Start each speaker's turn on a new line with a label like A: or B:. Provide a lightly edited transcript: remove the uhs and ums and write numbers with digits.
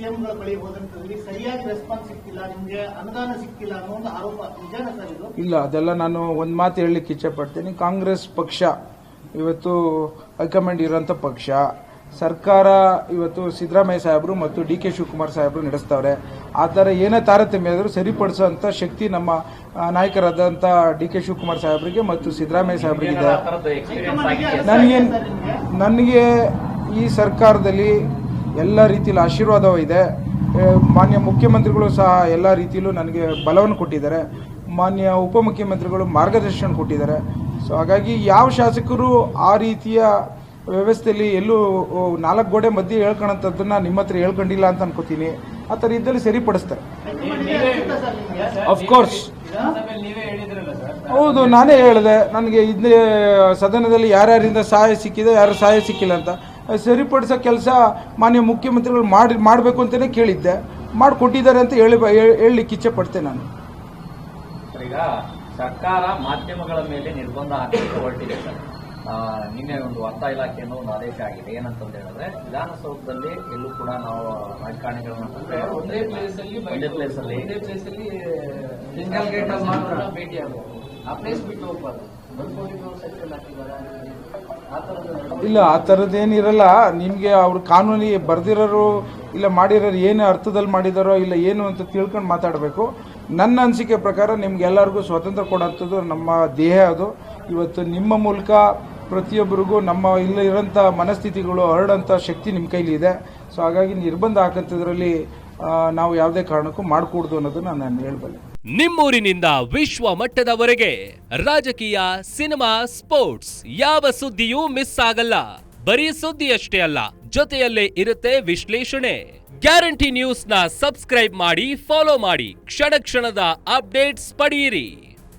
A: ಸಿಎಂಗಳ ಬಳಿ ಹೋದಂತಲ್ಲಿ ಸರಿಯಾಗಿ ರೆಸ್ಪಾನ್ಸ್ ಸಿಕ್ತಿಲ್ಲ, ನಿಮ್ಗೆ ಅನುದಾನ ಸಿಕ್ತಿಲ್ಲ ಅನ್ನೋ ಒಂದು ಆರೋಪ ನಿಜಾನ ಸರ್ ಇದು? ಇಲ್ಲ,
B: ಅದೆಲ್ಲ ನಾನು ಒಂದು ಮಾತು ಹೇಳಲಿಕ್ಕೆ ಇಚ್ಛೆ ಪಡ್ತೀನಿ. ಕಾಂಗ್ರೆಸ್ ಪಕ್ಷ ಇವತ್ತು ಹೈಕಮಾಂಡ್ ಇರೋಂಥ ಪಕ್ಷ. ಸರ್ಕಾರ ಇವತ್ತು ಸಿದ್ದರಾಮಯ್ಯ ಸಾಹೇಬರು ಮತ್ತು ಡಿ.ಕೆ. ಶಿವಕುಮಾರ್ ಸಾಹೇಬರು ನಡೆಸ್ತವ್ರೆ. ಆ ಥರ ಏನೇ ತಾರತಮ್ಯ ಆದರೂ ಸರಿಪಡಿಸುವಂಥ ಶಕ್ತಿ ನಮ್ಮ ನಾಯಕರಾದಂಥ ಡಿ.ಕೆ. ಶಿವಕುಮಾರ್ ಸಾಹೇಬರಿಗೆ ಮತ್ತು ಸಿದ್ದರಾಮಯ್ಯ ಸಾಹೇಬರಿಗಿದೆ. ನನಗೆ ಈ ಸರ್ಕಾರದಲ್ಲಿ ಎಲ್ಲ ರೀತಿಯಲ್ಲಿ ಆಶೀರ್ವಾದ ಇದೆ. ಮಾನ್ಯ ಮುಖ್ಯಮಂತ್ರಿಗಳು ಸಹ ಎಲ್ಲ ರೀತಿಯಲ್ಲೂ ನನಗೆ ಬಲವನ್ನು ಕೊಟ್ಟಿದ್ದಾರೆ. ಮಾನ್ಯ ಉಪಮುಖ್ಯಮಂತ್ರಿಗಳು ಮಾರ್ಗದರ್ಶನ ಕೊಟ್ಟಿದ್ದಾರೆ. ಸೊ ಹಾಗಾಗಿ ಯಾವ ಶಾಸಕರು ಆ ರೀತಿಯ ವ್ಯವಸ್ಥೆಯಲ್ಲಿ ಎಲ್ಲೂ 4 ಗೋಡೆ ಮಧ್ಯೆ ಹೇಳ್ಕೊಳಂಥದ್ದನ್ನ ನಿಮ್ಮ ಹತ್ರ ಹೇಳ್ಕೊಂಡಿಲ್ಲ ಅಂತ ಅನ್ಕೋತೀನಿ. ಆ ಥರ ಇದ್ದಲ್ಲಿ ಸರಿಪಡಿಸ್ತಾರೆ. ಅಫ್ಕೋರ್ಸ್ ಹೌದು, ನಾನೇ ಹೇಳಿದೆ ನನಗೆ ಇದೇ ಸದನದಲ್ಲಿ ಯಾರ್ಯಾರಿಂದ ಸಹಾಯ ಸಿಕ್ಕಿದೆ, ಯಾರು ಸಹಾಯ ಸಿಕ್ಕಿಲ್ಲ ಅಂತ. ಸರಿಪಡಿಸೋ ಕೆಲಸ ಮಾನ್ಯ ಮುಖ್ಯಮಂತ್ರಿಗಳು ಮಾಡಬೇಕು ಅಂತಲೇ ಕೇಳಿದ್ದೆ. ಮಾಡಿಕೊಟ್ಟಿದ್ದಾರೆ ಅಂತ ಹೇಳಲಿಕ್ಕೆ ಇಚ್ಛೆ ಪಡ್ತೇನೆ ನಾನು.
C: ಈಗ ಸರ್ಕಾರ ಮಾಧ್ಯಮಗಳ ಮೇಲೆ ನಿರ್ಬಂಧ ಹಾಕಲಿಕ್ಕೆ ಹೊರಟಿದೆ ಸರ್. ನಿನ್ನೆ ಒಂದು ವಾರ್ತಾ ಇಲಾಖೆಯನ್ನು ಒಂದು ಆದೇಶ ಆಗಿದೆ. ಏನಂತಂದು ಹೇಳಿದ್ರೆ, ವಿಧಾನಸೌಧದಲ್ಲಿ ಎಲ್ಲೂ ಕೂಡ ನಾವು ರಾಜಕಾರಣಿಗಳನ್ನ ಒಂದೇ ಪ್ಲೇಸ್ ಅಲ್ಲಿ ಸಿಂಗಲ್ ಗೇಟ್ ಅಲ್ಲಿ ಮಾತ್ರ ಭೇಟಿ ಆಗೋದು, ಆ ಪ್ಲೇಸ್ ಬಿಟ್ಟು ಹೋಗ್ಬಾರ್ದು.
B: ಇಲ್ಲ, ಆ ಥರದ್ದೇನಿರಲ್ಲ. ನಿಮಗೆ ಅವ್ರು ಕಾನೂನಿಗೆ ಬರ್ದಿರೋರು ಇಲ್ಲ ಮಾಡಿರೋರು ಏನು ಅರ್ಥದಲ್ಲಿ ಮಾಡಿದಾರೋ ಇಲ್ಲ ಏನು ಅಂತ ತಿಳ್ಕೊಂಡು ಮಾತಾಡಬೇಕು. ನನ್ನ ಅನಿಸಿಕೆ ಪ್ರಕಾರ ನಿಮ್ಗೆಲ್ಲರಿಗೂ ಸ್ವಾತಂತ್ರ್ಯ ಕೊಡೋಂಥದ್ದು ನಮ್ಮ ದೇಹ. ಅದು ಇವತ್ತು ನಿಮ್ಮ ಮೂಲಕ ಪ್ರತಿಯೊಬ್ಬರಿಗೂ ನಮ್ಮ ಇರೋಂಥ ಮನಸ್ಥಿತಿಗಳು ಹರಡೋಂಥ ಶಕ್ತಿ ನಿಮ್ಮ ಕೈಲಿ ಇದೆ. ಸೊ ಹಾಗಾಗಿ ನಿರ್ಬಂಧ ಹಾಕೋಂಥದ್ರಲ್ಲಿ ನಾವು ಯಾವುದೇ ಕಾರಣಕ್ಕೂ ಮಾಡಿಕೊಡ್ದು ಅನ್ನೋದನ್ನ ನಾನು ಹೇಳಬಲ್ಲೆ.
D: ನಿಮ್ಮೂರಿನಿಂದ ವಿಶ್ವ ಮಟ್ಟದವರೆಗೆ ರಾಜಕೀಯ, ಸಿನಿಮಾ, ಸ್ಪೋರ್ಟ್ಸ್ ಯಾವ ಸುದ್ದಿಯೂ ಮಿಸ್ ಆಗಲ್ಲ. ಬರೀ ಸುದ್ದಿಯಷ್ಟೇ ಅಲ್ಲ, ಜೊತೆಯಲ್ಲೇ ಇರುತ್ತೆ ವಿಶ್ಲೇಷಣೆ. ಗ್ಯಾರಂಟಿ ನ್ಯೂಸ್ನ ಸಬ್ಸ್ಕ್ರೈಬ್ ಮಾಡಿ, ಫಾಲೋ ಮಾಡಿ, ಕ್ಷಣ ಕ್ಷಣದ ಅಪ್ಡೇಟ್ಸ್ ಪಡೆಯಿರಿ.